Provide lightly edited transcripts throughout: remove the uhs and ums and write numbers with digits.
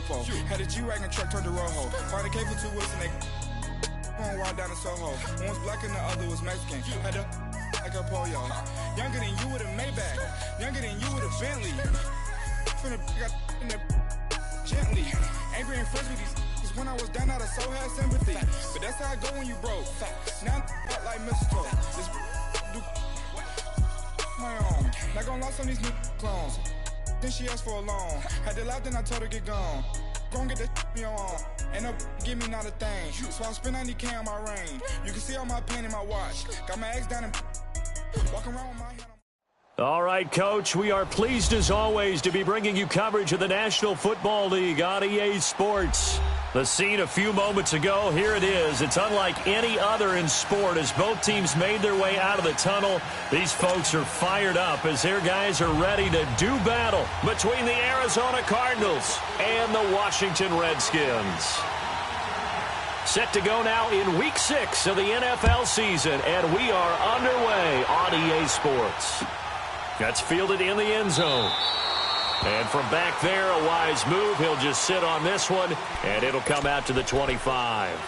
popo. Had a G-Wagon truck turned to Rojo. Find a K for 2 weeks and they going wild down in Soho. One was black and the other was Mexican. Had a like a polio. Younger than you with a Maybach. Younger than you with a Bentley. Finna got in the gently. Angry and friends with these when I was down out of so had sympathy. But that's how I go when you broke. Now I'm like mistletoe. This do my own. Not gonna lost on these new clones. Then she asked for a loan. Had to laugh, then I told her get gone. Gon' get that me on. Ain't no give me not a thing. So I spend 90K on my range. You can see all my pain in my watch. Got my ex down and walking around with my hand on. All right, Coach, we are pleased as always to be bringing you coverage of the National Football League on EA Sports. The scene a few moments ago, here it is. It's unlike any other in sport as both teams made their way out of the tunnel. These folks are fired up as their guys are ready to do battle between the Arizona Cardinals and the Washington Redskins. Set to go now in Week 6 of the NFL season, and we are underway on EA Sports. That's fielded in the end zone. And from back there, a wise move. He'll just sit on this one, and it'll come out to the 25.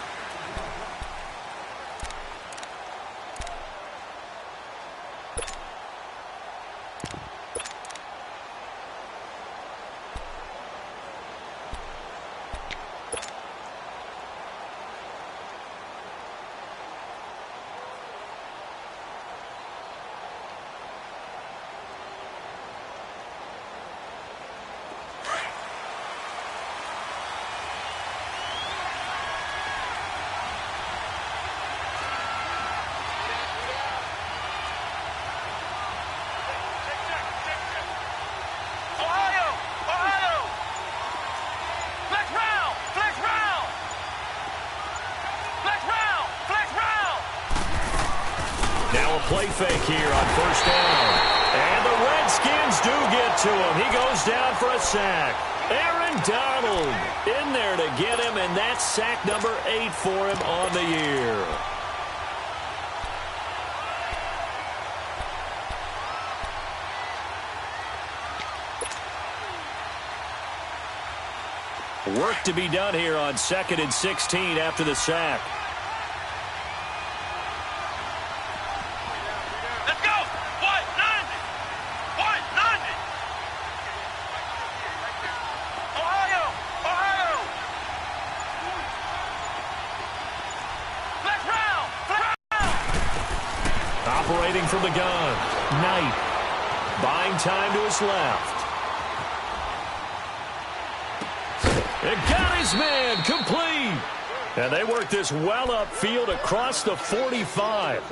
Play fake here on first down. And the Redskins do get to him. He goes down for a sack. Aaron Donald in there to get him, and that's sack number 8 for him on the year. Work to be done here on 2nd and 16 after the sack. Operating from the gun, Knight, buying time to his left. It got his man complete. And they work this well upfield across the 45.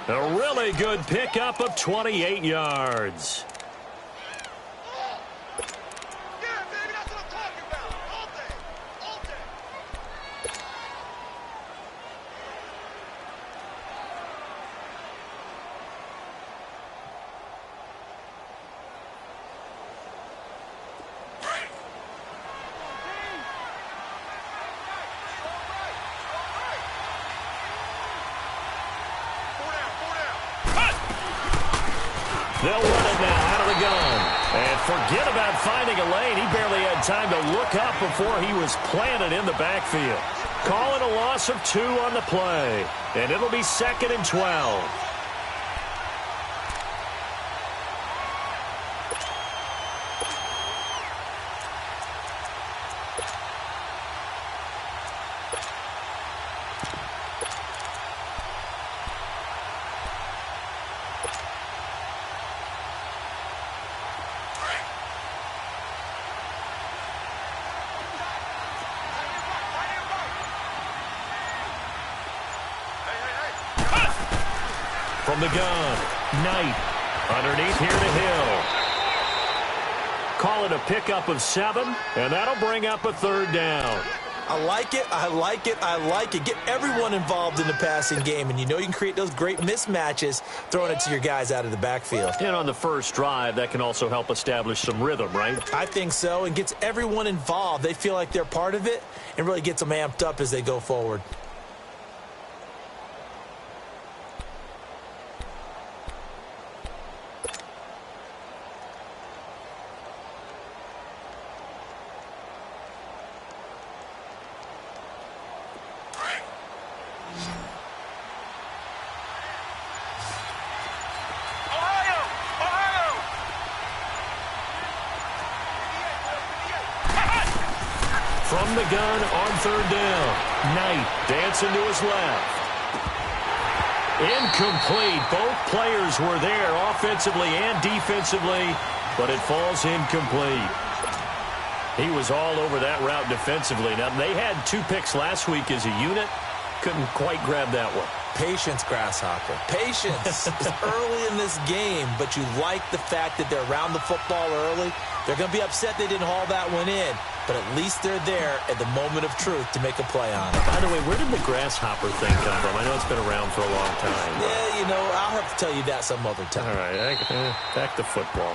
A really good pickup of 28 yards. They'll run it now out of the gun. And forget about finding a lane. He barely had time to look up before he was planted in the backfield. Calling a loss of 2 on the play. And it'll be 2nd and 12. From the gun, Knight underneath here to Hill. Call it a pickup of 7, and that'll bring up a 3rd down. I like it, I like it, I like it. Get everyone involved in the passing game, and you know you can create those great mismatches throwing it to your guys out of the backfield. And on the first drive, that can also help establish some rhythm, right? I think so, and gets everyone involved. They feel like they're part of it and really gets them amped up as they go forward. from the gun on third down. Knight dancing to his left. Incomplete. Both players were there offensively and defensively, but it falls incomplete. He was all over that route defensively. Now, they had 2 picks last week as a unit. Couldn't quite grab that one. Patience, Grasshopper. Patience is early in this game, but you like the fact that they're around the football early. They're going to be upset they didn't haul that one in, but at least they're there at the moment of truth to make a play on it. By the way, where did the grasshopper thing come from? I know it's been around for a long time. Yeah, you know, I'll have to tell you that some other time. All right, back to football.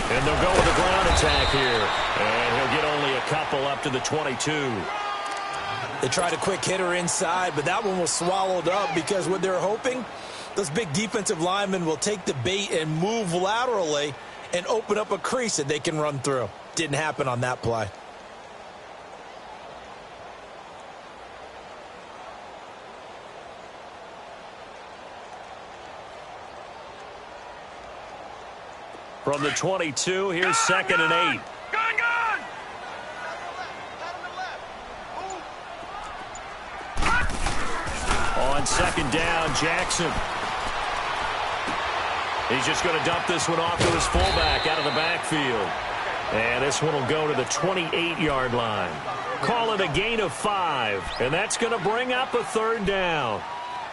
And they'll go with a ground attack here. And he'll get only a couple up to the 22. They tried a quick hitter inside, but that one was swallowed up because what they're hoping, those big defensive linemen will take the bait and move laterally and open up a crease that they can run through. Didn't happen on that play. From the 22, here's 2nd and 8. On 2nd down, Jackson. He's just going to dump this one off to his fullback out of the backfield. And this one will go to the 28-yard line. Call it a gain of 5, and that's going to bring up a 3rd down.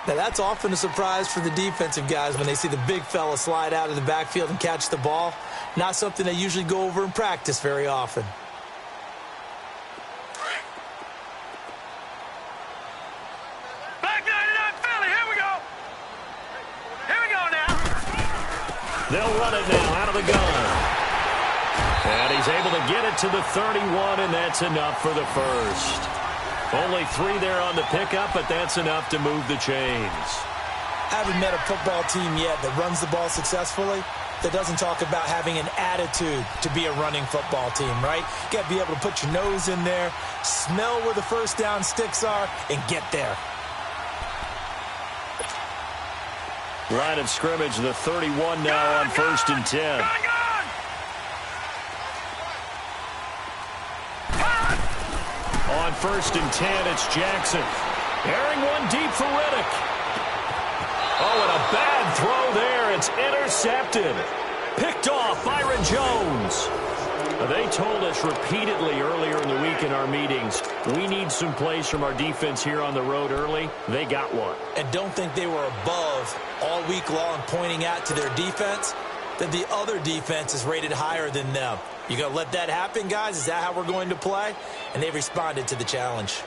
Now, that's often a surprise for the defensive guys when they see the big fella slide out of the backfield and catch the ball. Not something they usually go over in practice very often. Back 99 Philly, here we go. Here we go now. They'll run it now out of the gun. And he's able to get it to the 31, and that's enough for the first. Only 3 there on the pickup, but that's enough to move the chains. Haven't met a football team yet that runs the ball successfully that doesn't talk about having an attitude to be a running football team, right? You got to be able to put your nose in there, smell where the first down sticks are, and get there. Line of scrimmage, the 31 now on 1st and 10. On 1st and 10, it's Jackson. Airing one deep for Riddick. Oh, and a bad throw there. It's intercepted. Picked off Byron Jones. They told us repeatedly earlier in the week in our meetings, we need some plays from our defense here on the road early. They got one. And don't think they were above all week long pointing out to their defense that the other defense is rated higher than them. You going to let that happen, guys? Is that how we're going to play? And they responded to the challenge.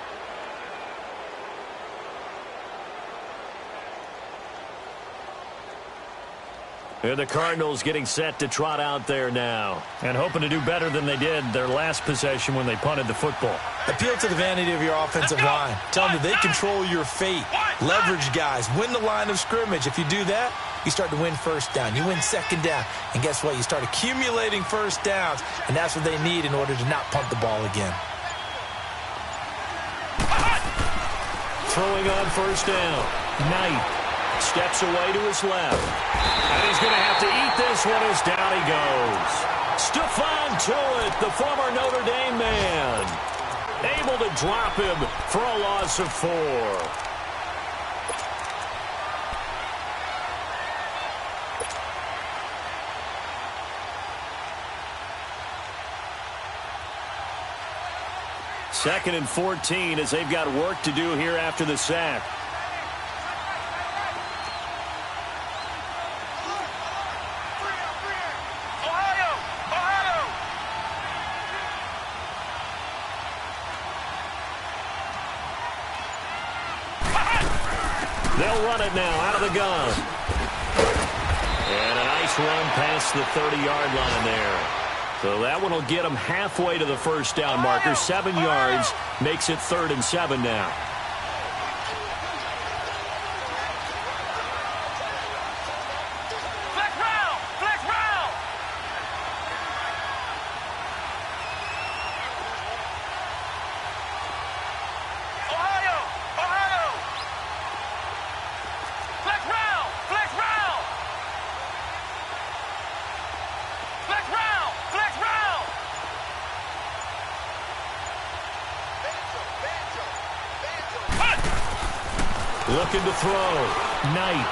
And the Cardinals getting set to trot out there now and hoping to do better than they did their last possession when they punted the football. Appeal to the vanity of your offensive line. Tell them that they control your fate. Leverage guys. Win the line of scrimmage. If you do that, you start to win first down. You win 2nd down. And guess what? You start accumulating first downs, and that's what they need in order to not punt the ball again. Throwing on 1st down. Knight steps away to his left. And he's going to have to eat this one as down he goes. Stephon Tuitt, the former Notre Dame man, able to drop him for a loss of 4. Second and 14 as they've got work to do here after the sack. They'll run it now out of the gun. And a nice run past the 30-yard line there. So that one will get him halfway to the first down marker. 7 yards makes it 3rd and 7 now. Looking to throw. Knight.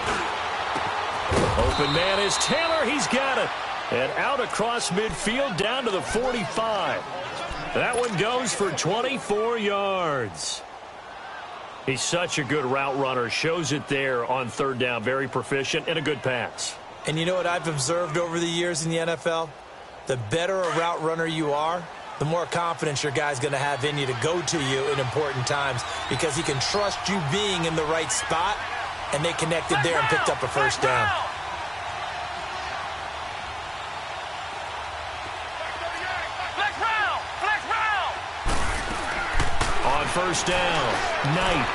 Open man is Taylor. He's got it. And out across midfield down to the 45. That one goes for 24 yards. He's such a good route runner. Shows it there on 3rd down. Very proficient and a good pass. And you know what I've observed over the years in the NFL? The better a route runner you are, the more confidence your guy's going to have in you to go to you in important times because he can trust you being in the right spot, and they connected there and picked up a first down. On first down, Knight.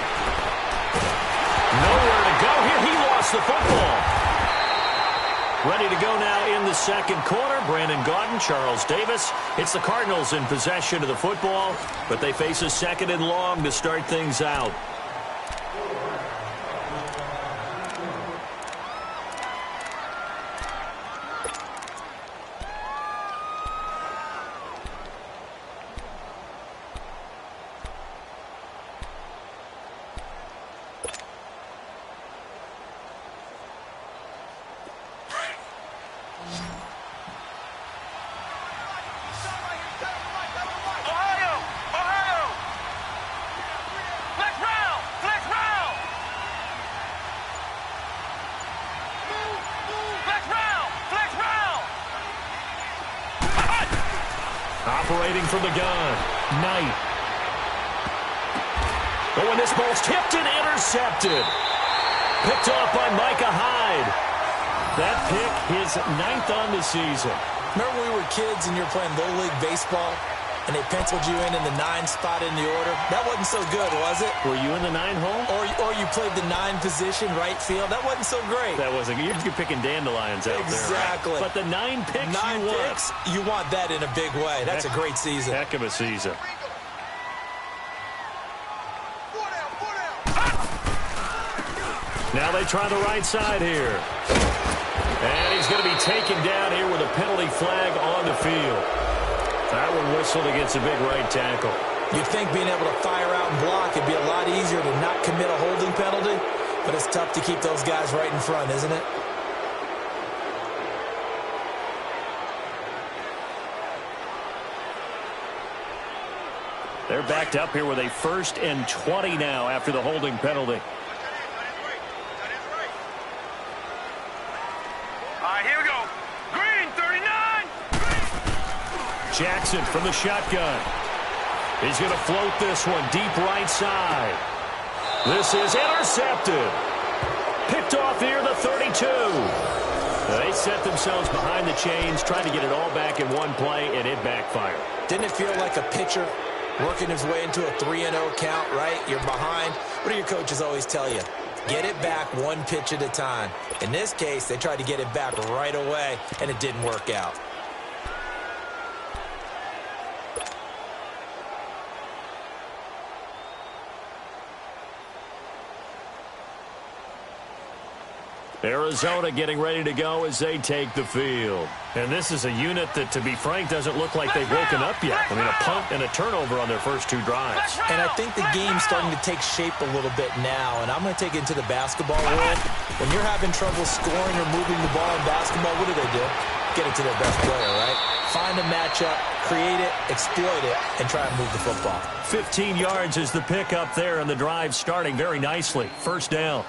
Nowhere to go here. He lost the football. Ready to go now in the second quarter. Brandon Gaudin, Charles Davis. It's the Cardinals in possession of the football, but they face a 2nd and long to start things out. Operating from the gun, Knight. Oh, and this ball's tipped and intercepted. Picked off by Micah Hyde. That pick, his 9th on the season. Remember when we were kids and you were playing Little League Baseball, and they penciled you in the 9 spot in the order? That wasn't so good, was it? Were you in the 9 hole? Or you played the 9 position, right field? That wasn't so great. That wasn't. You're picking dandelions out exactly. there. Right? But the 9 picks 9 you picks, you want that in a big way. That's a great season. Heck of a season. Now they try the right side here. And he's going to be taken down here with a penalty flag on the field. That one whistled against a big right tackle. You'd think being able to fire out and block would be a lot easier to not commit a holding penalty, but it's tough to keep those guys right in front, isn't it? They're backed up here with a 1st and 20 now after the holding penalty. Jackson from the shotgun. He's going to float this one deep right side. This is intercepted. Picked off near the 32. They set themselves behind the chains, trying to get it all back in one play, and it backfired. Didn't it feel like a pitcher working his way into a 3-0 count, right? You're behind. What do your coaches always tell you? Get it back 1 pitch at a time. In this case, they tried to get it back right away, and it didn't work out. Arizona getting ready to go as they take the field. And this is a unit that, to be frank, doesn't look like they've woken up yet. I mean, a punt and a turnover on their first 2 drives. And I think the game's starting to take shape a little bit now. And I'm going to take it into the basketball world. When you're having trouble scoring or moving the ball in basketball, what do? Get it to their best player, right? Find a matchup, create it, exploit it, and try and move the football. 15 yards is the pickup there, and the drive starting very nicely. First down.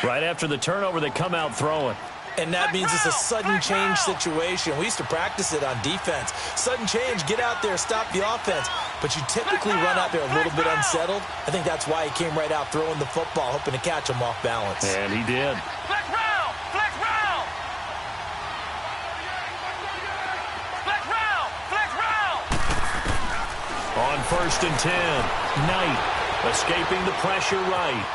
Right after the turnover, they come out throwing. And that means it's a sudden change situation. We used to practice it on defense. Sudden change, get out there, stop the offense. But you typically run out there a little bit unsettled. I think that's why he came right out throwing the football, hoping to catch him off balance. And he did. On 1st and 10, Knight escaping the pressure right.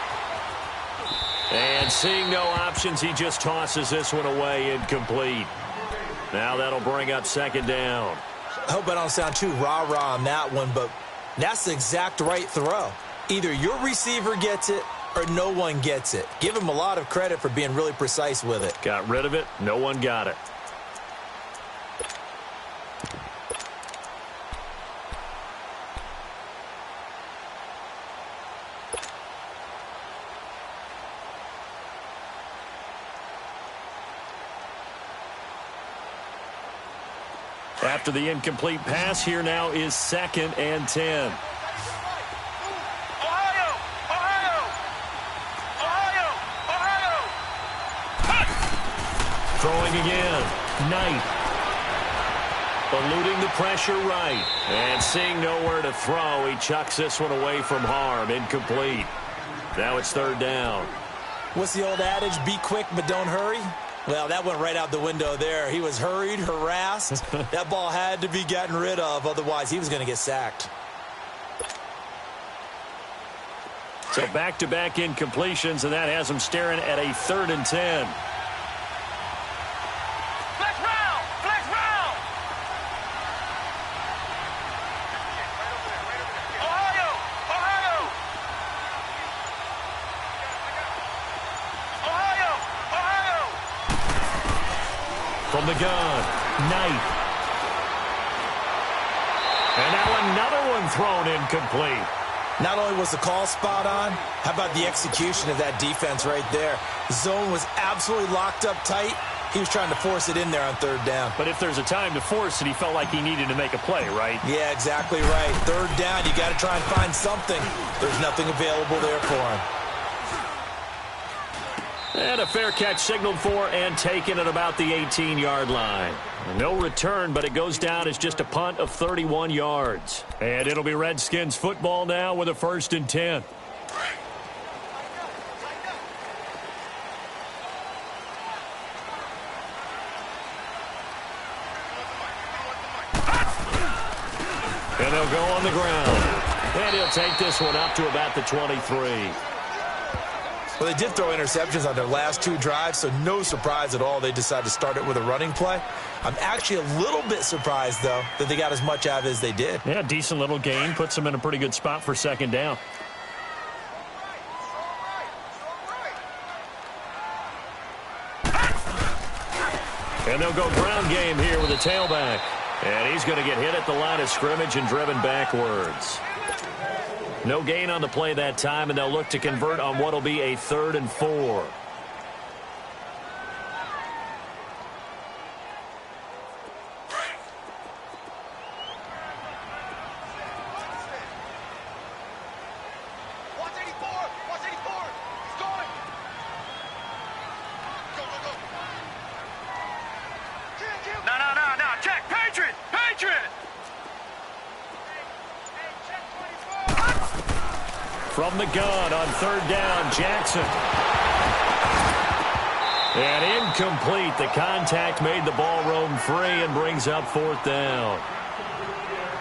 And seeing no options, he just tosses this one away, incomplete. Now that'll bring up 2nd down. I hope I don't sound too rah-rah on that one, but that's the exact right throw. Either your receiver gets it or no one gets it. Give him a lot of credit for being really precise with it. Got rid of it. No one got it. After the incomplete pass, here now is 2nd and 10. Ohio! Ohio! Ohio! Ohio! Throwing again. Knight. Eluding the pressure right. And seeing nowhere to throw, he chucks this one away from harm. Incomplete. Now it's 3rd down. What's the old adage? Be quick, but don't hurry? Well, that went right out the window there. He was hurried, harassed. That ball had to be gotten rid of, otherwise he was going to get sacked. So back-to-back incompletions, and that has him staring at a 3rd and 10. Flex round! Flex round! Ohio! Ohio! Ohio! Ohio! From the gun, Knight. And now another one thrown incomplete. Not only was the call spot on, how about the execution of that defense right there? The zone was absolutely locked up tight. He was trying to force it in there on 3rd down. But if there's a time to force it, he felt like he needed to make a play, right? Yeah, exactly right. 3rd down, you got to try and find something. There's nothing available there for him. And a fair catch signaled for and taken at about the 18-yard line. No return, but it goes down as just a punt of 31 yards. And it'll be Redskins football now with a 1st and 10. And they'll go on the ground. And he'll take this one up to about the 23. Well, they did throw interceptions on their last 2 drives, so no surprise at all they decided to start it with a running play. I'm actually a little bit surprised, though, that they got as much out of it as they did. Yeah, decent little gain. Puts them in a pretty good spot for 2nd down. And they'll go ground game here with a tailback. And he's going to get hit at the line of scrimmage and driven backwards. No gain on the play that time, and they'll look to convert on what will be a 3rd and 4. No, check, Patriot! Patriot! From the gun on 3rd down, Jackson. And incomplete. The contact made the ball roam free and brings up 4th down.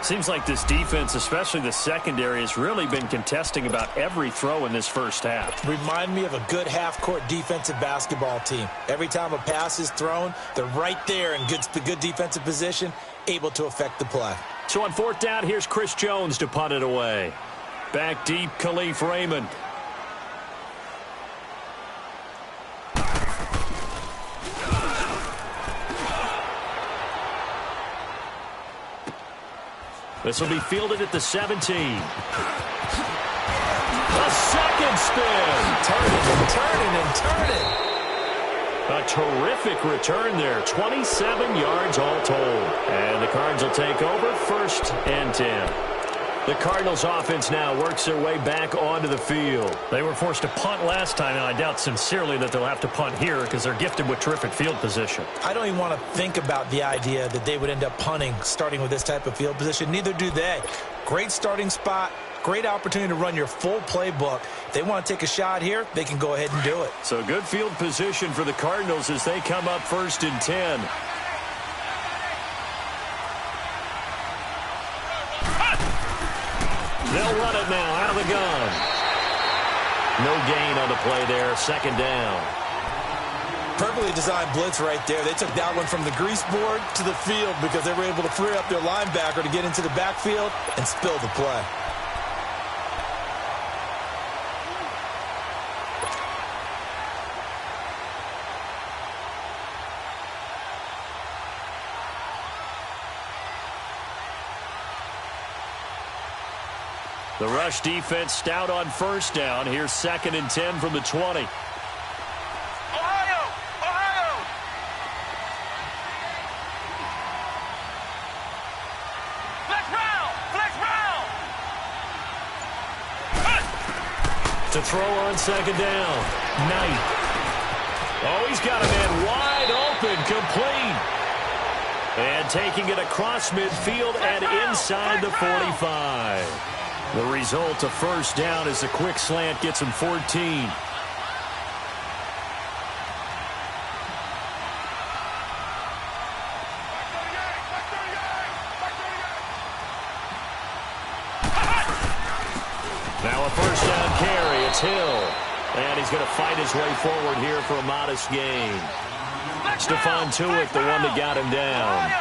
Seems like this defense, especially the secondary, has really been contesting about every throw in this first half. Remind me of a good half-court defensive basketball team. Every time a pass is thrown, they're right there in the good defensive position, able to affect the play. So on 4th down, here's Chris Jones to punt it away. Back deep, Khalif Raymond. This will be fielded at the 17. A second spin. Turning. A terrific return there. 27 yards all told. And the Cards will take over 1st and 10. The Cardinals offense now works their way back onto the field. They were forced to punt last time, and I doubt sincerely that they'll have to punt here because they're gifted with terrific field position. I don't even want to think about the idea that they would end up punting starting with this type of field position. Neither do they. Great starting spot, great opportunity to run your full playbook. If they want to take a shot here, they can go ahead and do it. So good field position for the Cardinals as they come up 1st and 10. They'll run it now out of the gun. No gain on the play there. Second down. Perfectly designed blitz right there. They took that one from the grease board to the field because they were able to free up their linebacker to get into the backfield and spill the play. The rush defense stout on first down. Here's 2nd and 10 from the 20. Ohio! Ohio! Flex round! Flex round! To throw on 2nd down. Knight. Oh, he's got a man wide open, complete. And taking it across midfield and inside the 45. The result, a first down as the quick slant gets him 14. Now a first down carry. It's Hill. And he's going to fight his way forward here for a modest gain. Stephon Tuitt, the one that got him down.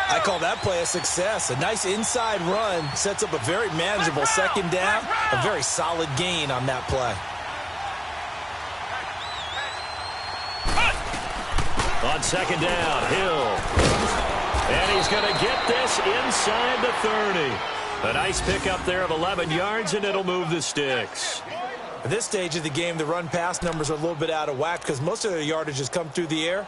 I call that play a success. A nice inside run sets up a very manageable second down. A very solid gain on that play. On 2nd down, Hill. And he's going to get this inside the 30. A nice pickup there of 11 yards, and it'll move the sticks. At this stage of the game, the run-pass numbers are a little bit out of whack because most of their yardage has come through the air.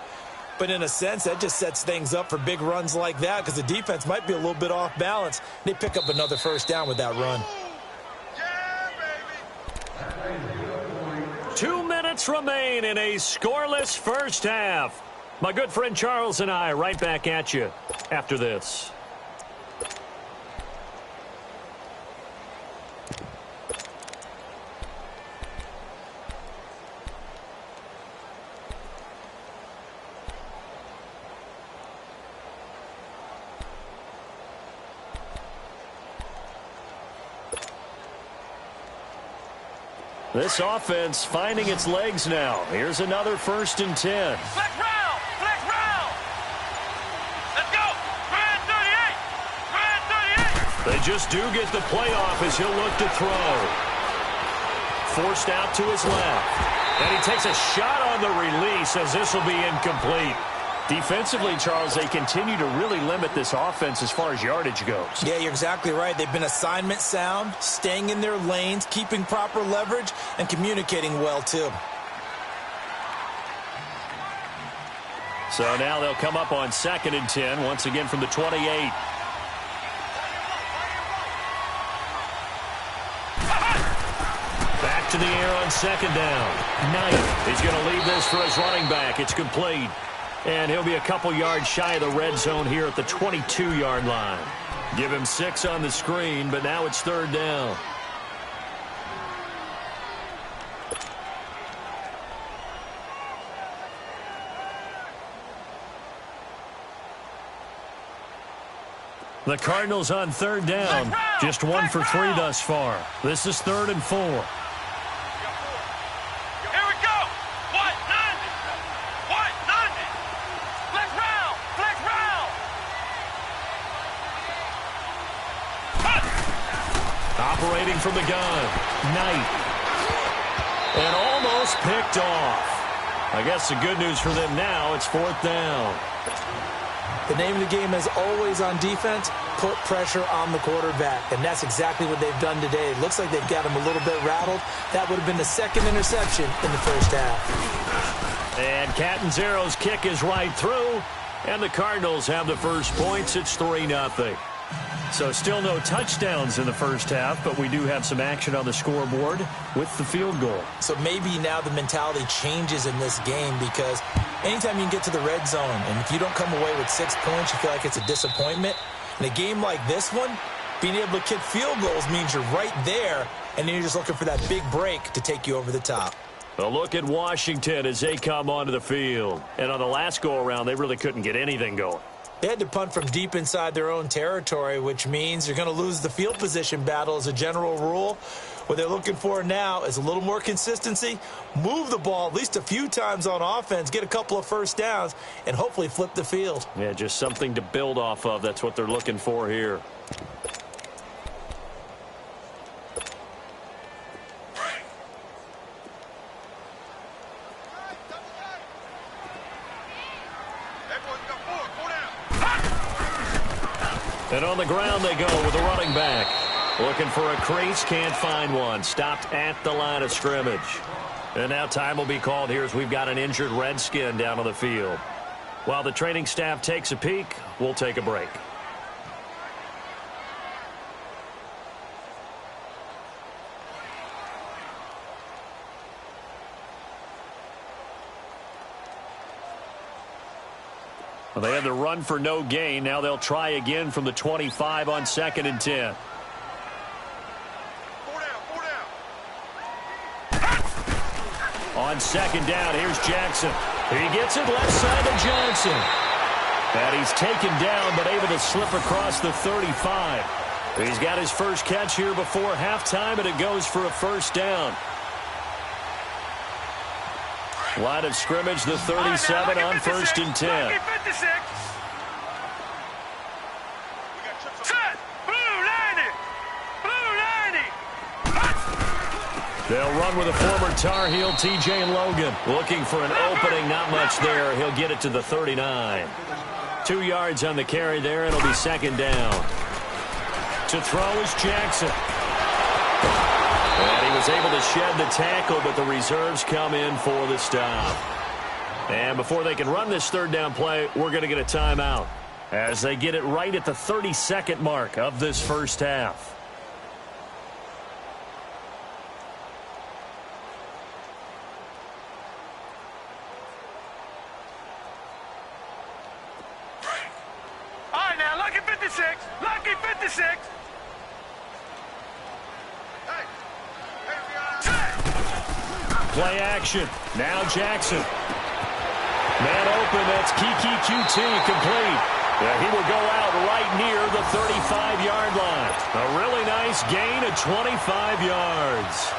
But in a sense, that just sets things up for big runs like that because the defense might be a little bit off balance. They pick up another first down with that run. 2 minutes remain in a scoreless first half. My good friend Charles and I right back at you after this. This offense finding its legs now. Here's another 1st and 10. Flex round! Flex round! Let's go! Grand 38! Grand 38! They just do get the playoff as he'll look to throw. Forced out to his left. And he takes a shot on the release as this will be incomplete. Defensively, Charles, they continue to really limit this offense as far as yardage goes. Yeah, you're exactly right. They've been assignment sound, staying in their lanes, keeping proper leverage, and communicating well, too. So now they'll come up on 2nd and 10, once again from the 28. Back to the air on 2nd down. Knight. He's going to leave this for his running back. It's complete. And he'll be a couple yards shy of the red zone here at the 22-yard line. Give him 6 on the screen, but now it's 3rd down. The Cardinals on 3rd down. Just 1 for 3 thus far. This is 3rd and 4. Operating from the gun, Knight. And almost picked off. I guess the good news for them now, it's 4th down. The name of the game is always on defense, put pressure on the quarterback. And that's exactly what they've done today. It looks like they've got him a little bit rattled. That would have been the 2nd interception in the first half. And Catanzaro's kick is right through. And the Cardinals have the first points. It's 3-0. So still no touchdowns in the first half, but we do have some action on the scoreboard with the field goal. So maybe now the mentality changes in this game because anytime you can get to the red zone, and if you don't come away with 6 points, you feel like it's a disappointment. In a game like this one, being able to kick field goals means you're right there, and then you're just looking for that big break to take you over the top. A look at Washington as they come onto the field. And on the last go-around, they really couldn't get anything going. They had to punt from deep inside their own territory, which means you're going to lose the field position battle as a general rule. What they're looking for now is a little more consistency, move the ball at least a few times on offense, get a couple of first downs, and hopefully flip the field. Yeah, just something to build off of. That's what they're looking for here. And on the ground they go with a running back. Looking for a crease, can't find one. Stopped at the line of scrimmage. And now time will be called here as we've got an injured Redskin down on the field. While the training staff takes a peek, we'll take a break. Well, they had the run for no gain. Now they'll try again from the 25 on 2nd and 10. On 2nd down, here's Jackson. He gets it left side to Johnson. And he's taken down, but able to slip across the 35. He's got his first catch here before halftime, and it goes for a first down. Line of scrimmage, the 37 on 1st and 10. They'll run with a former Tar Heel, T.J. Logan. Looking for an opening, not much there. He'll get it to the 39. 2 yards on the carry there. It'll be 2nd down. To throw is Jackson. And he was able to shed the tackle, but the reserves come in for the stop. And before they can run this 3rd down play, we're going to get a timeout as they get it right at the 30-second mark of this first half. Lucky 56. Play action. Now Jackson. Man open. That's Kiki QT complete. He will go out right near the 35-yard line. A really nice gain of 25 yards.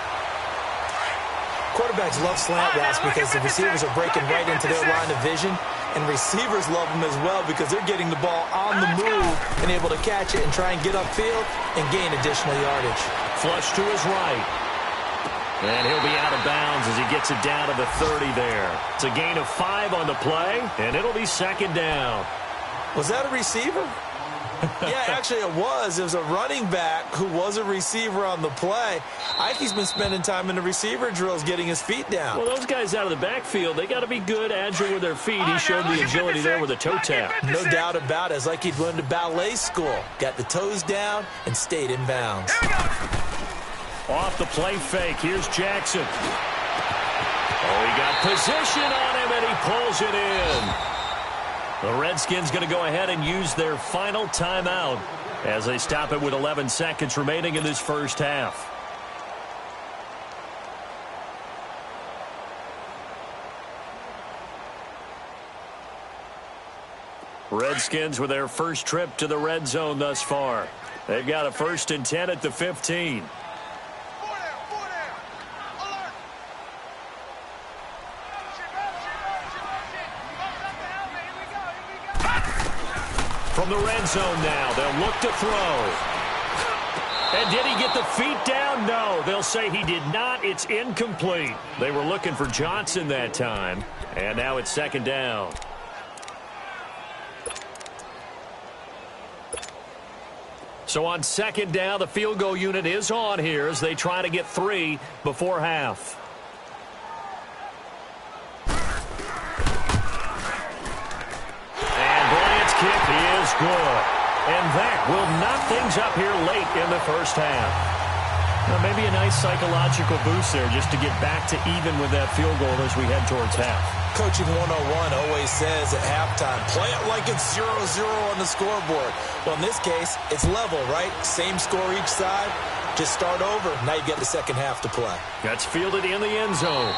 Quarterbacks love slant routes because the receivers are breaking right into their line of vision. And receivers love them as well because they're getting the ball on the move and able to catch it and try and get upfield and gain additional yardage. Flush to his right. And he'll be out of bounds as he gets it down to the 30 there. It's a gain of 5 on the play, and it'll be 2nd down. Was that a receiver? Yeah, actually it was. It was a running back who was a receiver on the play. Ike's been spending time in the receiver drills getting his feet down. Well, those guys out of the backfield, they got to be good, agile with their feet. He showed the agility there with a toe tap. No doubt about it. It's like he'd went to ballet school. Got the toes down and stayed in bounds. Off the play fake. Here's Jackson. Oh, he got position on him, and he pulls it in. The Redskins going to go ahead and use their final timeout as they stop it with 11 seconds remaining in this first half. Redskins with their first trip to the red zone thus far. They've got a 1st and 10 at the 15. From the red zone now, they'll look to throw. And did he get the feet down? No, they'll say he did not. It's incomplete. They were looking for Johnson that time. And now it's 2nd down. So on 2nd down, the field goal unit is on here as they try to get 3 before half. Kick is good. And that will knock things up here late in the first half. Now, maybe a nice psychological boost there just to get back to even with that field goal as we head towards half. Coaching 101 always says at halftime, play it like it's 0-0 on the scoreboard. Well, in this case, it's level, right? Same score each side. Just start over. Now you get the second half to play. That's fielded in the end zone.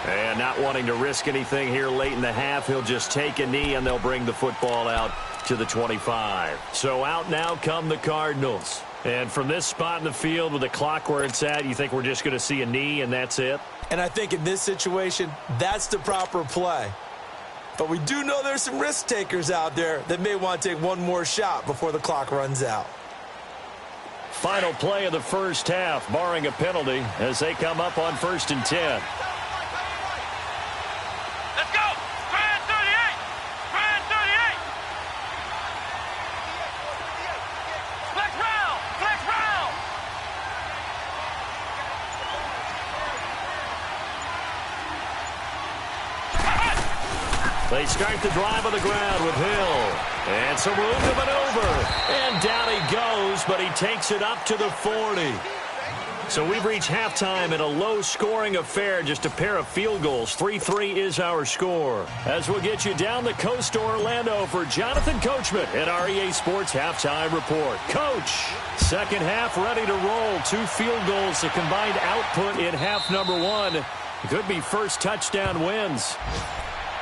And not wanting to risk anything here late in the half, he'll just take a knee, and they'll bring the football out to the 25. So out now come the Cardinals. And from this spot in the field with the clock where it's at, you think we're just going to see a knee and that's it? And I think in this situation, that's the proper play. But we do know there's some risk takers out there that may want to take one more shot before the clock runs out. Final play of the first half, barring a penalty, as they come up on 1st and 10. Let's go! Grand 38! Grand 38! Flex round! Flex round! They start the drive on the ground with Hill. And some room to maneuver. And down he goes, but he takes it up to the 40. So we've reached halftime in a low-scoring affair, just a pair of field goals. 3-3 is our score. As we'll get you down the coast to Orlando for Jonathan Coachman at our EA Sports Halftime Report. Coach, second half ready to roll. 2 field goals, the combined output in half number 1. Could be first touchdown wins.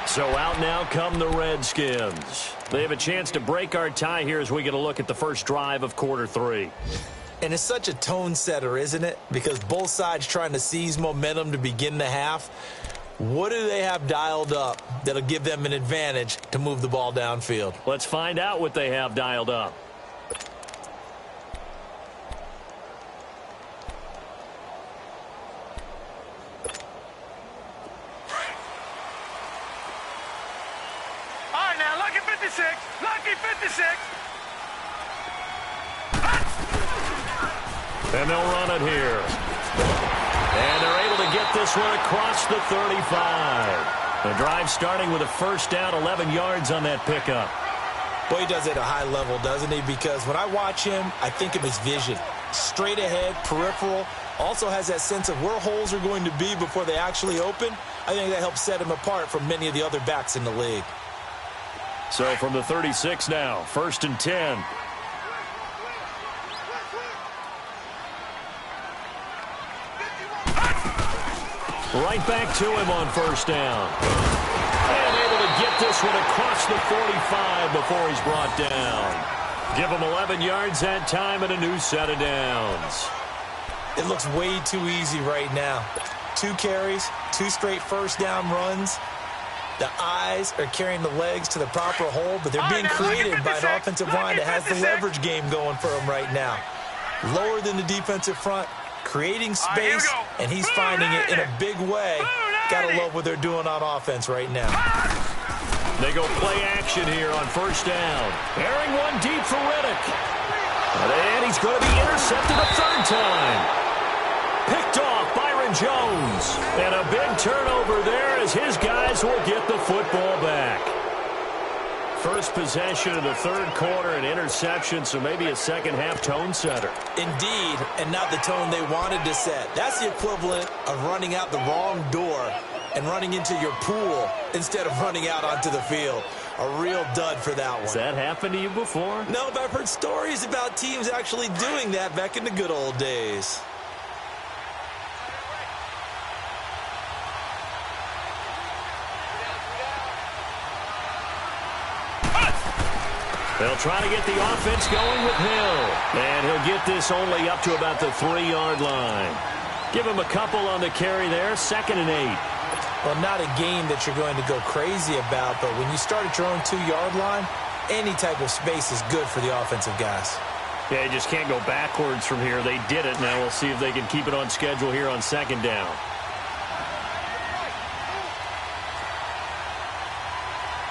So out now come the Redskins. They have a chance to break our tie here as we get a look at the first drive of quarter 3. And it's such a tone setter, isn't it? Because both sides trying to seize momentum to begin the half. What do they have dialed up that'll give them an advantage to move the ball downfield? Let's find out what they have dialed up. Lucky 56. And they'll run it here. And they're able to get this one across the 35. The drive starting with a first down, 11 yards on that pickup. Boy, he does it at a high level, doesn't he? Because when I watch him, I think of his vision. Straight ahead, peripheral. Also has that sense of where holes are going to be before they actually open. I think that helps set him apart from many of the other backs in the league. So from the 36 now, 1st and 10. Right back to him on first down. And able to get this one across the 45 before he's brought down. Give him 11 yards that time and a new set of downs. It looks way too easy right now. 2 carries, 2 straight first down runs. The eyes are carrying the legs to the proper hole, but they're being created by an offensive line that has the leverage game going for them right now. Lower than the defensive front, creating space, and he's finding it in a big way. Gotta love what they're doing on offense right now. They go play action here on first down. Airing one deep for Riddick. And he's going to be intercepted a 3rd time. Picked off Byron Jones. And a big turnover there as his guys will get the football back. First possession of the 3rd quarter, an interception, so maybe a second half tone setter. Indeed, and not the tone they wanted to set. That's the equivalent of running out the wrong door and running into your pool instead of running out onto the field. A real dud for that one. Has that happened to you before? No, but I've heard stories about teams actually doing that back in the good old days. They'll try to get the offense going with Hill. And he'll get this only up to about the 3-yard line. Give him a couple on the carry there, 2nd and 8. Well, not a game that you're going to go crazy about, but when you start at your own 2-yard line, any type of space is good for the offensive guys. Yeah, you just can't go backwards from here. They did it. Now we'll see if they can keep it on schedule here on 2nd down.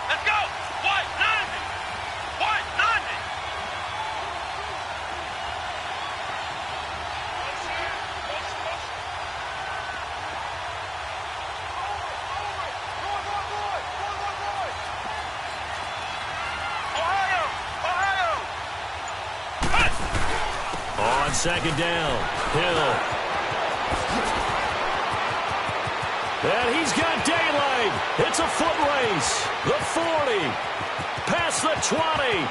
Let's go! White 90! White 90! Ohio! On 2nd down, Hill. And he's got daylight. It's a foot race. The 40. Past the 20.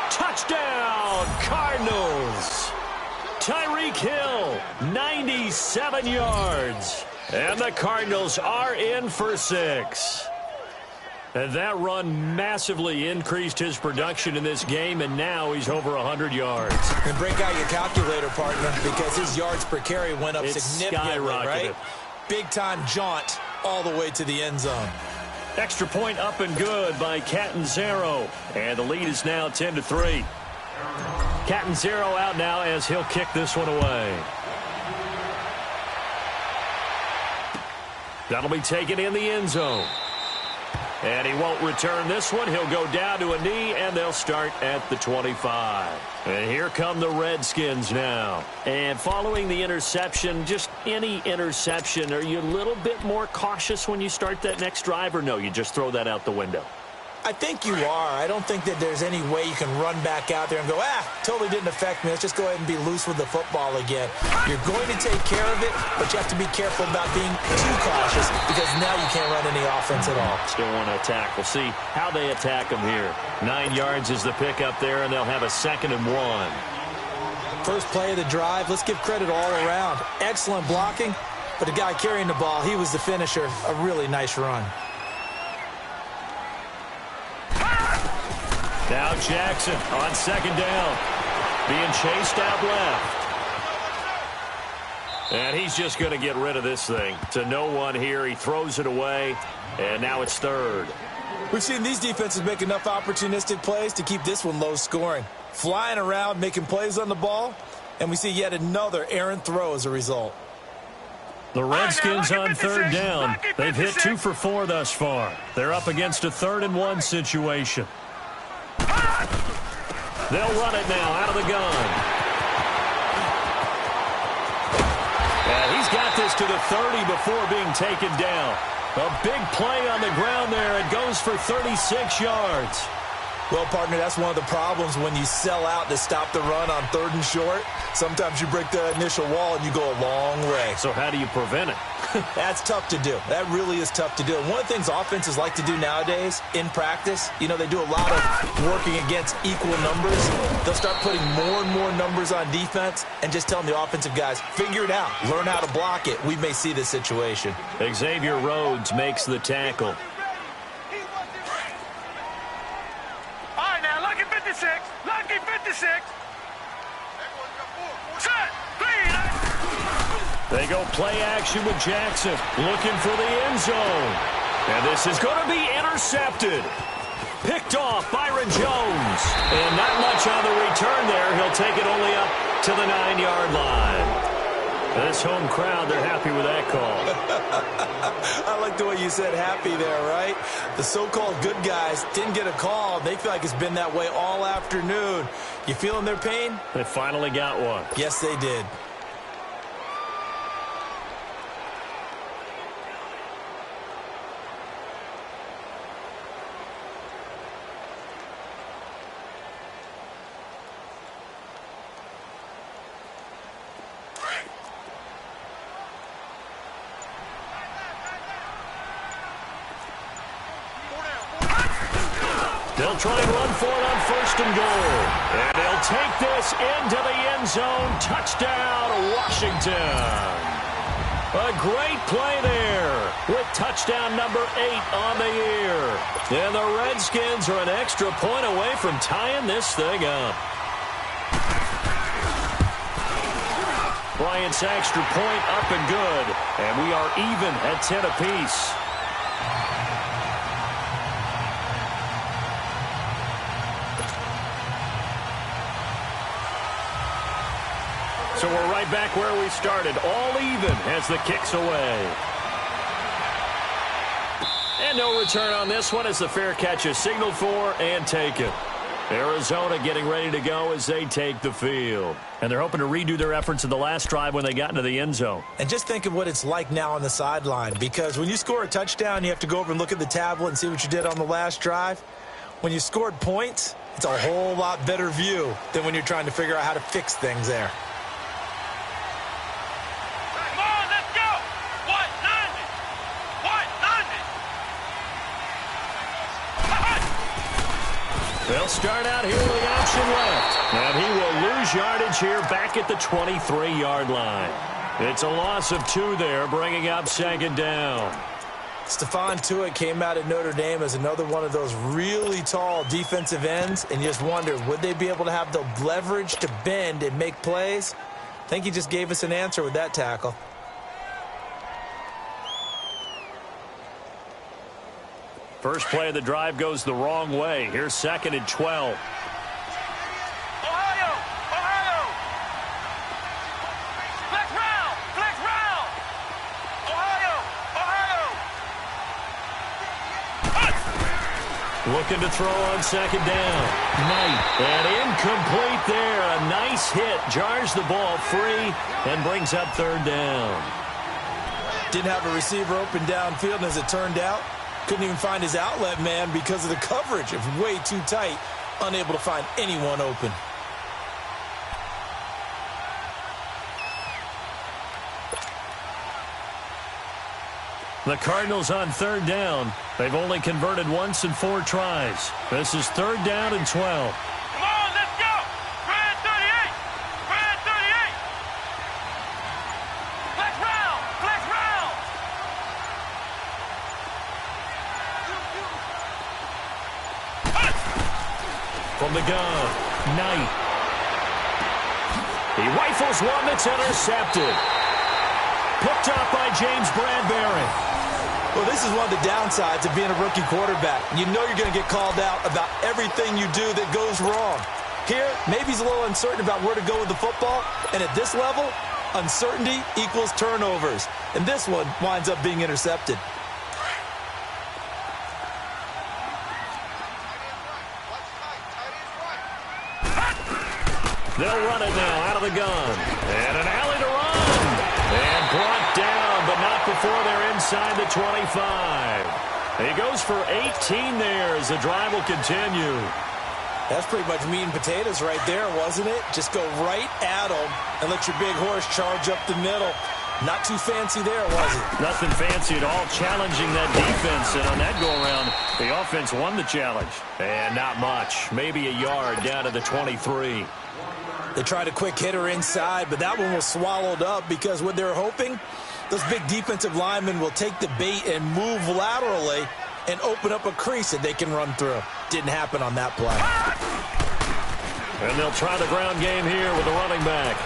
Touchdown, Cardinals. Tyreek Hill, 97 yards. And the Cardinals are in for 6. And that run massively increased his production in this game, and now he's over 100 yards. And break out your calculator, partner, because his yards per carry went up significantly, right? Big-time jaunt all the way to the end zone. Extra point up and good by Catanzaro. And the lead is now 10-3. Catanzaro out now as he'll kick this one away. That'll be taken in the end zone. And he won't return this one. He'll go down to a knee, and they'll start at the 25. And here come the Redskins now. And following the interception, just any interception, are you a little bit more cautious when you start that next drive, or no, you just throw that out the window? I think you are. I don't think that there's any way you can run back out there and go, totally didn't affect me. Let's just go ahead and be loose with the football again. You're going to take care of it, but you have to be careful about being too cautious because now you can't run any offense at all. Still want to attack. We'll see how they attack them here. 9 yards is the pickup there, and they'll have a 2nd and 1. First play of the drive, let's give credit all around. Excellent blocking, but the guy carrying the ball, he was the finisher. A really nice run. Now Jackson on 2nd down. Being chased out left. And he's just going to get rid of this thing. To no one here. He throws it away. And now it's 3rd. We've seen these defenses make enough opportunistic plays to keep this one low scoring. Flying around, making plays on the ball. And we see yet another errant throw as a result. The Redskins on 3rd down. They've hit 2 for 4 thus far. They're up against a 3rd and 1 situation. They'll run it now out of the gun. And he's got this to the 30 before being taken down. A big play on the ground there. It goes for 36 yards. Well, partner, that's one of the problems when you sell out to stop the run on 3rd and short. Sometimes you break the initial wall and you go a long way. So how do you prevent it? That's tough to do. That really is tough to do. And one of the things offenses like to do nowadays in practice, they do a lot of working against equal numbers. They'll start putting more and more numbers on defense and just telling the offensive guys, figure it out. Learn how to block it. We may see this situation. Xavier Rhodes makes the tackle. Lucky 56. Set. They go play action with Jackson, looking for the end zone. And this is going to be intercepted. Picked off Byron Jones. And not much on the return there. He'll take it only up to the 9-yard line. This home crowd, they're happy with that call. I like the way you said happy there, right? The so-called good guys didn't get a call. They feel like it's been that way all afternoon. You feeling their pain? They finally got one. Yes, they did. They'll try and run for it on 1st and goal. And they'll take this into the end zone. Touchdown, Washington. A great play there with touchdown number 8 on the year. And the Redskins are an extra point away from tying this thing up. Bryant's extra point up and good. And we are even at 10 apiece. So we're right back where we started, all even as the kick's away. And no return on this one as the fair catch is signaled for and taken. Arizona getting ready to go as they take the field. And they're hoping to redo their efforts in the last drive when they got into the end zone. And just think of what it's like now on the sideline, because when you score a touchdown, you have to go over and look at the tablet and see what you did on the last drive. When you scored points, it's a whole lot better view than when you're trying to figure out how to fix things there. They'll start out here with the option left. And he will lose yardage here back at the 23-yard line. It's a loss of 2 there, bringing up second down. Stephon Tuitt came out at Notre Dame as another one of those really tall defensive ends, and you just wonder, would they be able to have the leverage to bend and make plays? I think he just gave us an answer with that tackle. First play of the drive goes the wrong way. Here's 2nd and 12. Ohio! Ohio! Flex round! Flex round! Ohio! Ohio! Looking to throw on 2nd down. Knight. And incomplete there. A nice hit. Jars the ball free and brings up 3rd down. Didn't have a receiver open downfield, and as it turned out, couldn't even find his outlet man because of the coverage. It was way too tight, unable to find anyone open. The Cardinals on 3rd down. They've only converted once in 4 tries. This is 3rd down and 12. Come on, let's go! Grand 38! Grand 38! Flex round! Flex round! From the gun, Knight. He rifles one that's intercepted. Picked up by James Bradbury. Well, this is one of the downsides of being a rookie quarterback. You know you're going to get called out about everything you do that goes wrong. Here, maybe he's a little uncertain about where to go with the football, and at this level, uncertainty equals turnovers. And this one winds up being intercepted. They'll run it now out of the gun. And an alley to run. And brought down, but not before they're inside the 25. He goes for 18 there as the drive will continue. That's pretty much meat and potatoes right there, wasn't it? Just go right at them and let your big horse charge up the middle. Not too fancy there, was it? Nothing fancy at all, challenging that defense. And on that go-around, the offense won the challenge. And not much, maybe a yard down to the 23. They tried a quick hitter inside, but that one was swallowed up because what they're hoping, those big defensive linemen will take the bait and move laterally and open up a crease that they can run through. Didn't happen on that play. And they'll try the ground game here with the running back.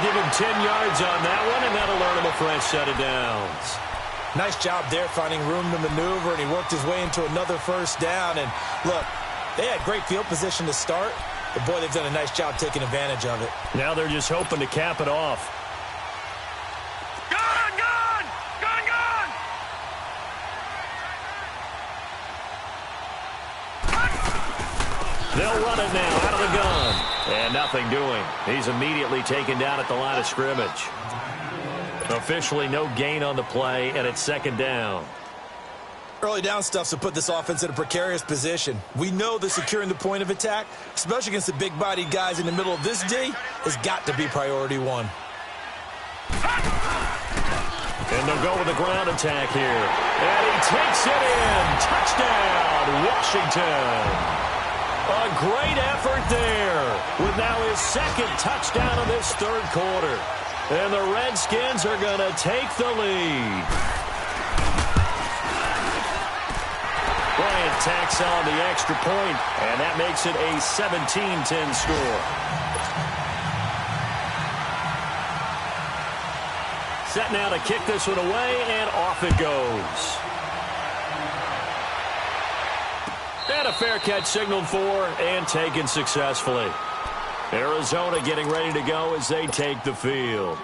Give him 10 yards on that one, and that'll earn him a fresh set of downs. Nice job there finding room to maneuver, and he worked his way into another first down. And look, they had great field position to start, but boy, they've done a nice job taking advantage of it. Now they're just hoping to cap it off. Gun! Gun! Gun! Gun! They'll run it now out of the gun. And nothing doing. He's immediately taken down at the line of scrimmage. Officially no gain on the play, and it's 2nd down. Early down stuffs will put this offense in a precarious position. We know that securing the point of attack, especially against the big-bodied guys in the middle of this D, has got to be priority one. And they'll go with the ground attack here. And he takes it in. Touchdown, Washington. A great effort there with now his 2nd touchdown of this 3rd quarter. And the Redskins are going to take the lead. Bryant tacks on the extra point, and that makes it a 17-10 score. Set now to kick this one away, and off it goes. And a fair catch signaled for and taken successfully. Arizona getting ready to go as they take the field.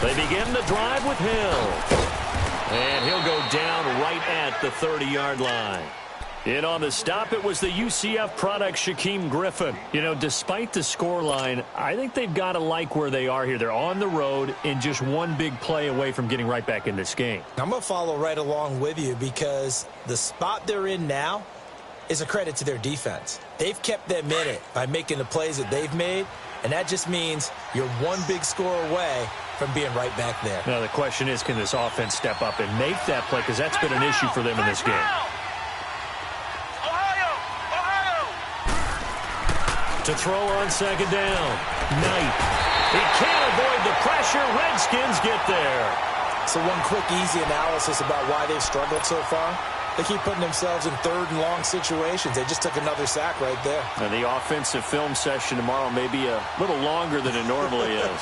They begin the drive with Hill. And he'll go down right at the 30-yard line. In on the stop, it was the UCF product, Shaquem Griffin. You know, despite the scoreline, I think they've got to like where they are here. They're on the road and just one big play away from getting right back in this game. I'm going to follow right along with you because the spot they're in now is a credit to their defense. They've kept them in it by making the plays that they've made, and that just means you're one big score away from being right back there. Now, the question is, can this offense step up and make that play? Because that's been an issue for them in this game. To throw on second down. Knight. He can't avoid the pressure. Redskins get there. So one quick, easy analysis about why they've struggled so far. They keep putting themselves in third and long situations. They just took another sack right there. And the offensive film session tomorrow may be a little longer than it normally is.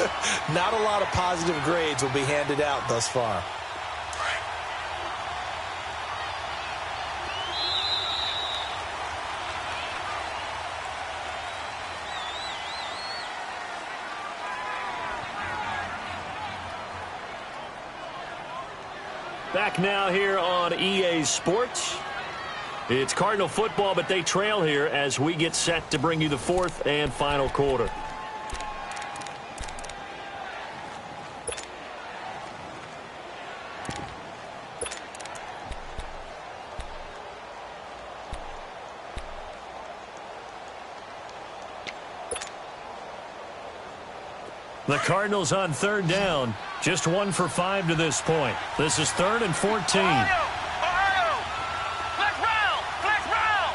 Not a lot of positive grades will be handed out thus far. Back now here on EA Sports. It's Cardinal football, but they trail here as we get set to bring you the fourth and final quarter. The Cardinals on third down. Just 1 for 5 to this point. This is 3rd and 14. Ohio! Flex round! Flex round!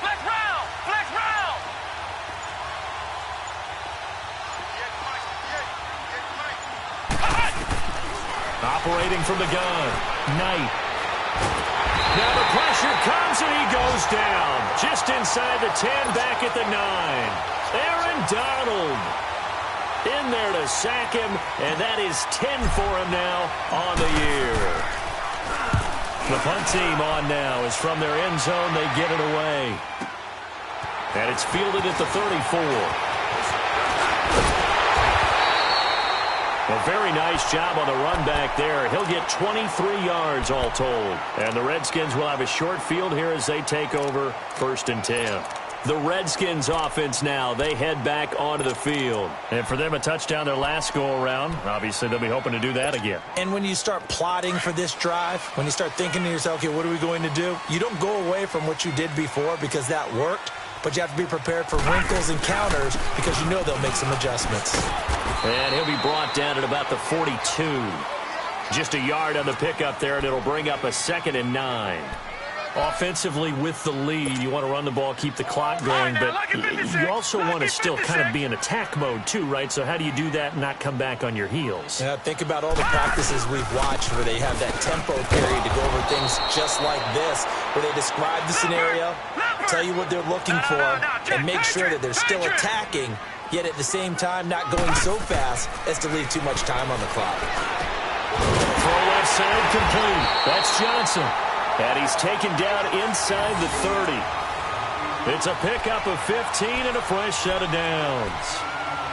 Flex round! Flex round! Operating from the gun. Knight. Now the pressure comes and he goes down. Just inside the 10, back at the 9. Aaron Donald in there to sack him, and that is 10 for him now on the year. The punt team on now is from their end zone. They get it away. And it's fielded at the 34. A very nice job on the run back there. He'll get 23 yards all told. And the Redskins will have a short field here as they take over 1st and 10. The Redskins offense now, they head back onto the field. And for them, a touchdown their last go-around. Obviously, they'll be hoping to do that again. And when you start plotting for this drive, when you start thinking to yourself, okay, what are we going to do? You don't go away from what you did before because that worked, but you have to be prepared for wrinkles and counters because you know they'll make some adjustments. And he'll be brought down at about the 42. Just a yard on the pickup there, and it'll bring up a 2nd and 9. Offensively with the lead, you want to run the ball, keep the clock going, but you also want to still kind of be in attack mode too, right? So how do you do that and not come back on your heels? Yeah, think about all the practices we've watched where they have that tempo period to go over things just like this, where they describe the scenario, tell you what they're looking for, and make sure that they're still attacking, yet at the same time not going so fast as to leave too much time on the clock. Throw left side complete. That's Johnson. And he's taken down inside the 30. It's a pickup of 15 and a fresh set of downs.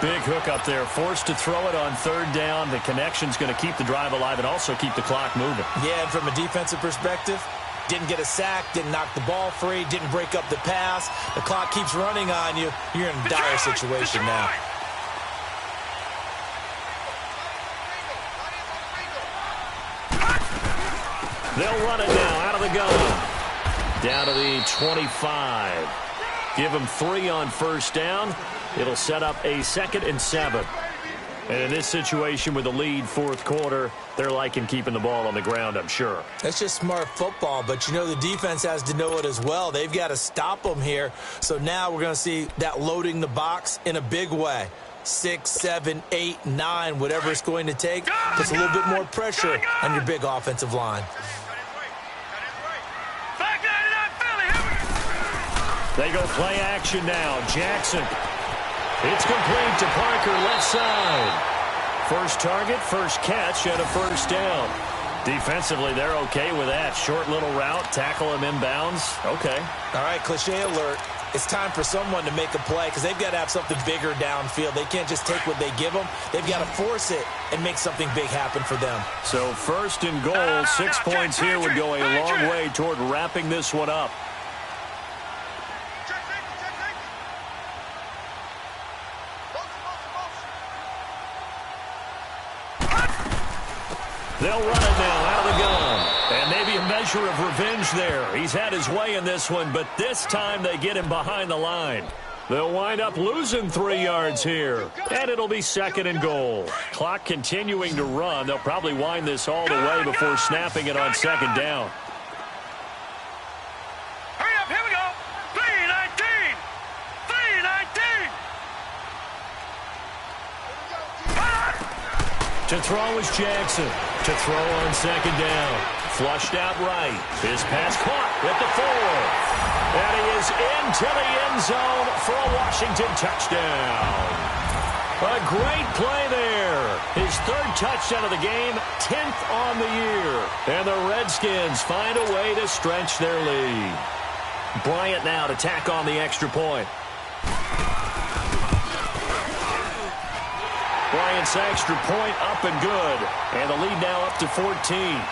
Big hook up there, forced to throw it on 3rd down. The connection's going to keep the drive alive and also keep the clock moving. Yeah, and from a defensive perspective, didn't get a sack, didn't knock the ball free, didn't break up the pass. The clock keeps running on you. You're in a dire situation now. They'll run it now out of the gun. Down to the 25. Give them 3 on 1st down. It'll set up a 2nd and 7. And in this situation with the lead 4th quarter, they're liking keeping the ball on the ground, I'm sure. That's just smart football, but you know the defense has to know it as well. They've got to stop them here. So now we're going to see that loading the box in a big way. 6, 7, 8, 9, whatever it's going to take, puts a little bit more pressure on your big offensive line. They go play action now. Jackson. It's complete to Parker, left side. First target, first catch, and a 1st down. Defensively, they're okay with that. Short little route, tackle him inbounds. Okay. All right, cliche alert. It's time for someone to make a play because they've got to have something bigger downfield. They can't just take what they give them. They've got to force it and make something big happen for them. So first and goal, 6 points here would go a long way toward wrapping this one up. They'll run it now out of the gun. And maybe a measure of revenge there. He's had his way in this one, but this time they get him behind the line. They'll wind up losing 3 yards here. And it'll be second and goal. Clock continuing to run. They'll probably wind this all the way before snapping it on second down. Hurry up, here we go. 3:19. 3:19. To throw is Jackson. To throw on second down. Flushed out right. His pass caught at the 4. And he is into the end zone for a Washington touchdown. A great play there. His 3rd touchdown of the game, 10th on the year. And the Redskins find a way to stretch their lead. Bryant now to tack on the extra point. Bryant's extra point up and good. And the lead now up to 14.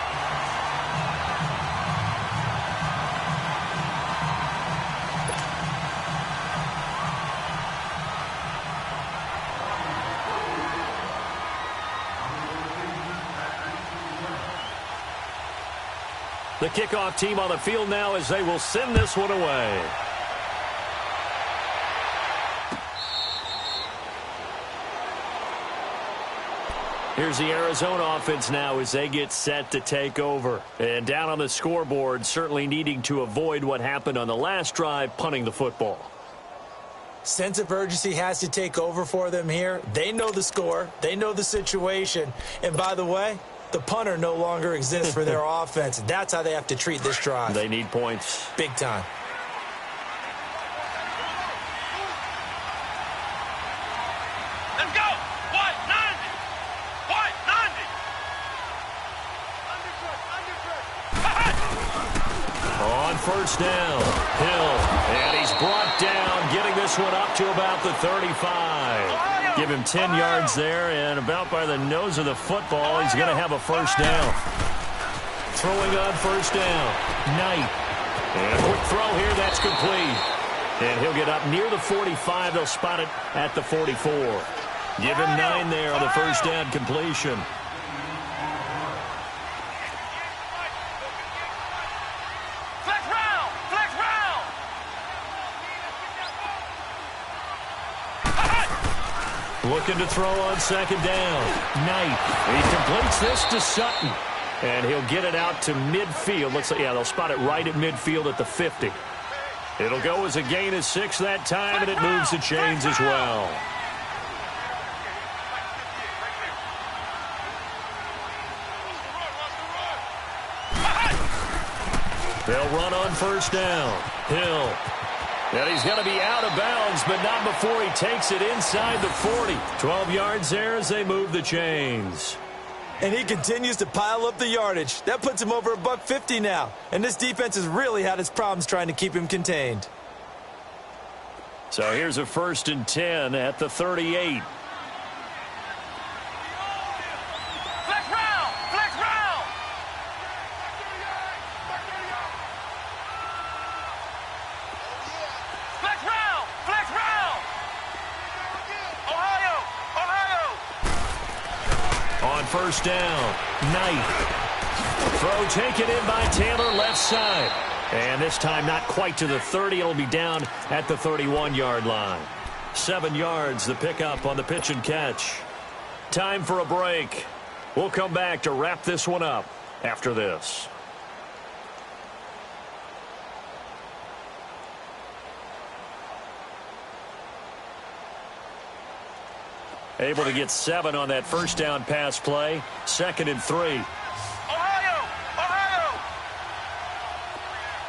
The kickoff team on the field now as they will send this one away. Here's the Arizona offense now as they get set to take over. And down on the scoreboard, certainly needing to avoid what happened on the last drive, punting the football. Sense of urgency has to take over for them here. They know the score. They know the situation. And by the way, the punter no longer exists for their offense. That's how they have to treat this drive. They need points. Big time. Let's go. White 90. White 90. On first down, Hill. And he's brought down, getting this one up to about the 35. Give him 10 yards there, and about by the nose of the football, he's going to have a first down. Throwing on first down, Knight. And a quick throw here, that's complete. And he'll get up near the 45. They'll spot it at the 44. Give him 9 there on the first down completion. Looking to throw on second down. Knight. He completes this to Sutton. And he'll get it out to midfield. Looks like, yeah, they'll spot it right at midfield at the 50. It'll go as a gain of 6 that time, and it moves the chains as well. They'll run on first down. Hill. And he's going to be out of bounds, but not before he takes it inside the 40. 12 yards there as they move the chains. And he continues to pile up the yardage. That puts him over $150 now. And this defense has really had its problems trying to keep him contained. So here's a 1st and 10 at the 38. First down, Knight. Throw taken in by Taylor, left side. And this time not quite to the 30. It'll be down at the 31-yard line. 7 yards, the pickup on the pitch and catch. Time for a break. We'll come back to wrap this one up after this. Able to get 7 on that first down pass play. 2nd and 3. Ohio! Ohio!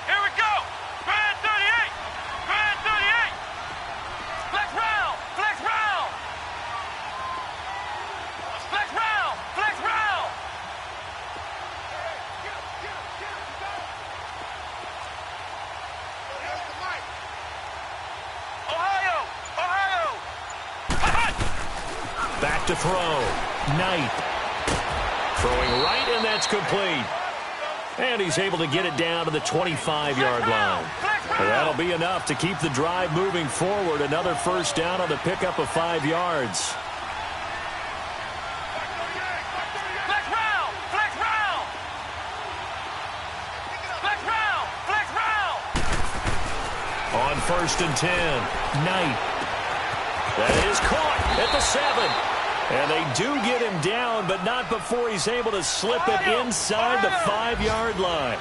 Here we go! Grand 38! Grand 38! Flex round! Flex round! Flex round! Flex round! to throw. Knight. Throwing right, and that's complete. And he's able to get it down to the 25-yard line. And that'll be enough to keep the drive moving forward. Another first down on the pickup of 5 yards. On 1st and 10, Knight. That is caught at the 7. And they do get him down, but not before he's able to slip it inside the 5-yard line.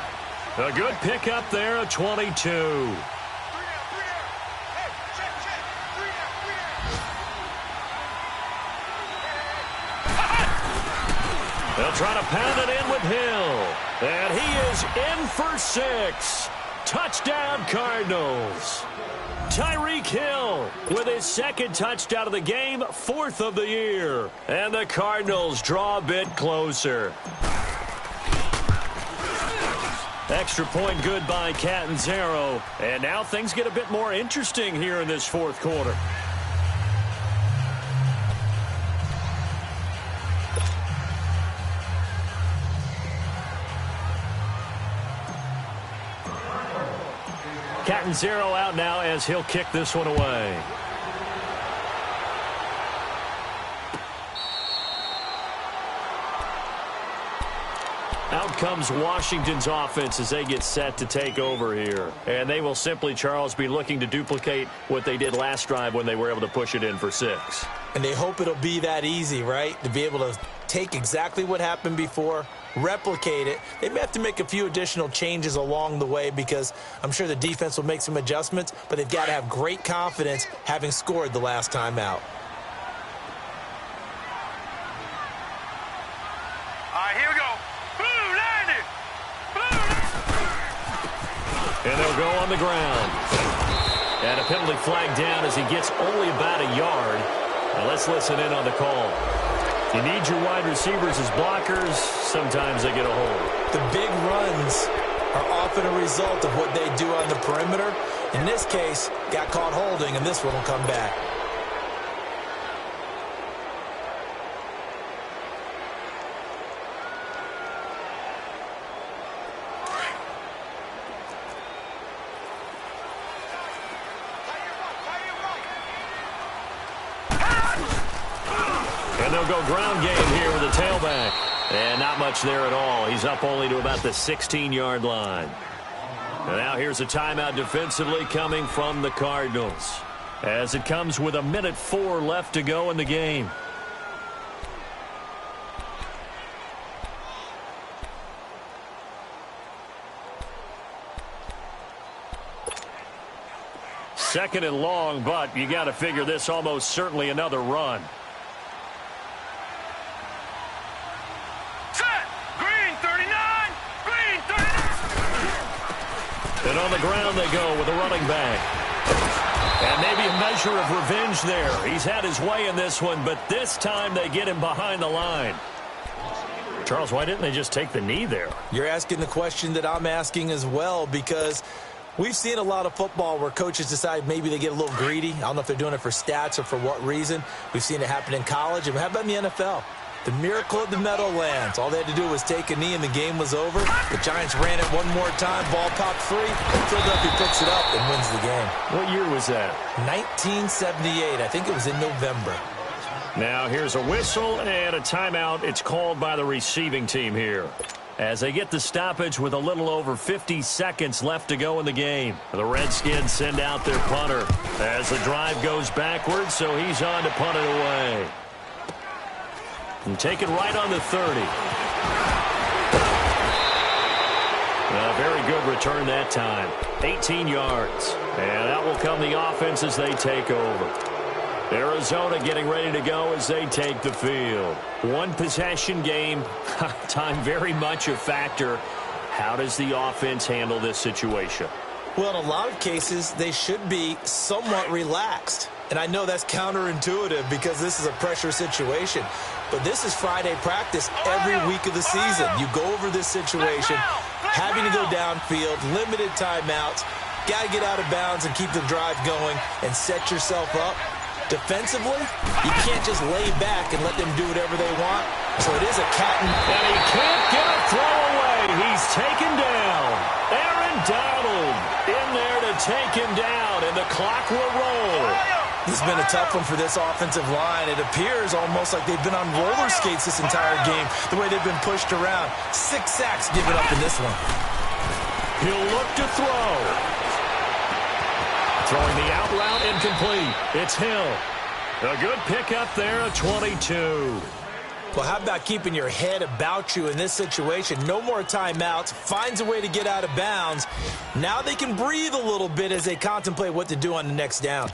A good pickup there of 22. They'll try to pound it in with Hill. And he is in for 6. Touchdown, Cardinals. Tyreek Hill with his 2nd touchdown of the game, 4th of the year. And the Cardinals draw a bit closer. Extra point good by Catanzaro. And now things get a bit more interesting here in this 4th quarter. Catanzaro out now as he'll kick this one away. Out comes Washington's offense as they get set to take over here. And they will simply, Charles, be looking to duplicate what they did last drive when they were able to push it in for 6. And they hope it'll be that easy, right? To be able to take exactly what happened before, replicate it. They may have to make a few additional changes along the way because I'm sure the defense will make some adjustments, but they've got to have great confidence having scored the last time out. All right, here we go. Blue landed. Blue. And they'll go on the ground. And a penalty flag down as he gets only about a yard. Now let's listen in on the call. You need your wide receivers as blockers. Sometimes they get a hold. The big runs are often a result of what they do on the perimeter. In this case, got caught holding, and this one will come back. And they'll go ground game here with a tailback. And not much there at all. He's up only to about the 16-yard line. And now here's a timeout defensively coming from the Cardinals. As it comes with 1:04 left to go in the game. Second and long, but you got to figure this almost certainly another run. And on the ground they go with a running back. And maybe a measure of revenge there. He's had his way in this one, but this time they get him behind the line. Charles, why didn't they just take the knee there? You're asking the question that I'm asking as well, because we've seen a lot of football where coaches decide maybe they get a little greedy. I don't know if they're doing it for stats or for what reason. We've seen it happen in college. And how about in the NFL? The miracle of the Meadowlands. All they had to do was take a knee and the game was over. The Giants ran it one more time. Ball popped free. Philadelphia picks it up and wins the game. What year was that? 1978. I think it was in November. Now here's a whistle and a timeout. It's called by the receiving team here. As they get the stoppage with a little over 50 seconds left to go in the game. The Redskins send out their punter as the drive goes backwards, so he's on to punt it away. And take it right on the 30. A very good return that time. 18 yards. And out will come the offense as they take over. Arizona getting ready to go as they take the field. One possession game. Time very much a factor. How does the offense handle this situation? Well, in a lot of cases, they should be somewhat relaxed. And I know that's counterintuitive because this is a pressure situation. But this is Friday practice every week of the season. You go over this situation, having to go downfield, limited timeouts, got to get out of bounds and keep the drive going and set yourself up Defensively, you can't just lay back and let them do whatever they want. So it is a cat and... And he can't get a throw away. He's taken down. Aaron Donald in there to take him down, and the clock will roll. This has been a tough one for this offensive line. It appears almost like they've been on roller skates this entire game, the way they've been pushed around. 6 sacks given up in this one. He'll look to throw. Throwing the out route incomplete. It's Hill. A good pickup there, a 22. Well, how about keeping your head about you in this situation? No more timeouts. Finds a way to get out of bounds. Now they can breathe a little bit as they contemplate what to do on the next down.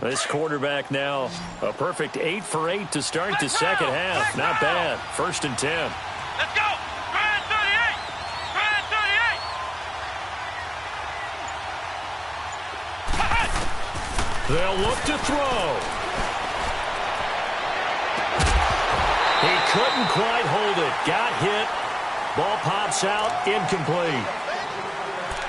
This quarterback now a perfect 8 for 8 to start the second half. Not bad. 1st and 10. Let's go! Grand 38! Grand 38! They'll look to throw. He couldn't quite hold it. Got hit. Ball pops out. Incomplete.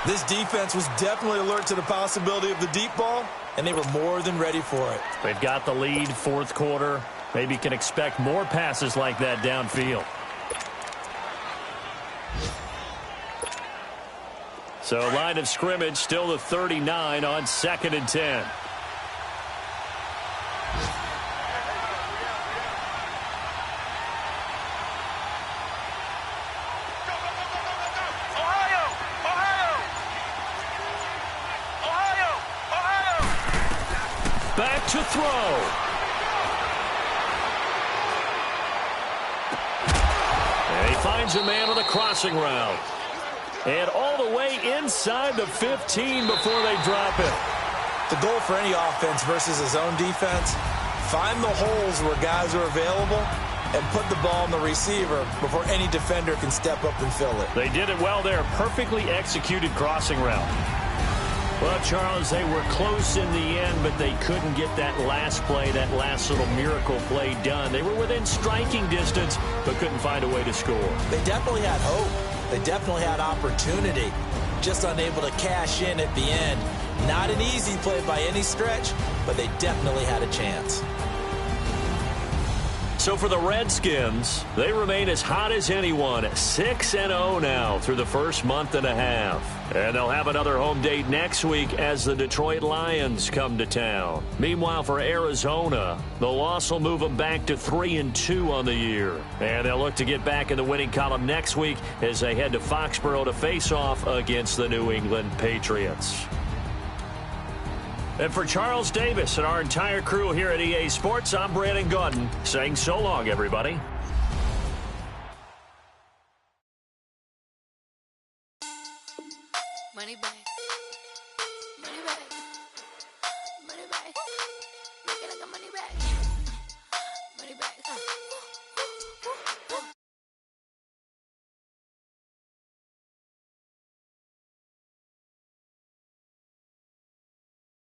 This defense was definitely alert to the possibility of the deep ball, and they were more than ready for it. They've got the lead, 4th quarter. Maybe can expect more passes like that downfield. So line of scrimmage still the 39 on 2nd and 10. Back to throw. And he finds a man on the crossing route. And all the way inside the 15 before they drop it. The goal for any offense versus his own defense, find the holes where guys are available and put the ball on the receiver before any defender can step up and fill it. They did it well there. Perfectly executed crossing route. Well, Charles, they were close in the end, but they couldn't get that last play, that last little miracle play done. They were within striking distance, but couldn't find a way to score. They definitely had hope. They definitely had opportunity. Just unable to cash in at the end. Not an easy play by any stretch, but they definitely had a chance. So for the Redskins, they remain as hot as anyone, 6-0 now through the first month and a half. And they'll have another home date next week as the Detroit Lions come to town. Meanwhile, for Arizona, the loss will move them back to 3-2 on the year. And they'll look to get back in the winning column next week as they head to Foxborough to face off against the New England Patriots. And for Charles Davis and our entire crew here at EA Sports, I'm Brandon Gaudin saying so long, everybody. Money back. Money back. Money back.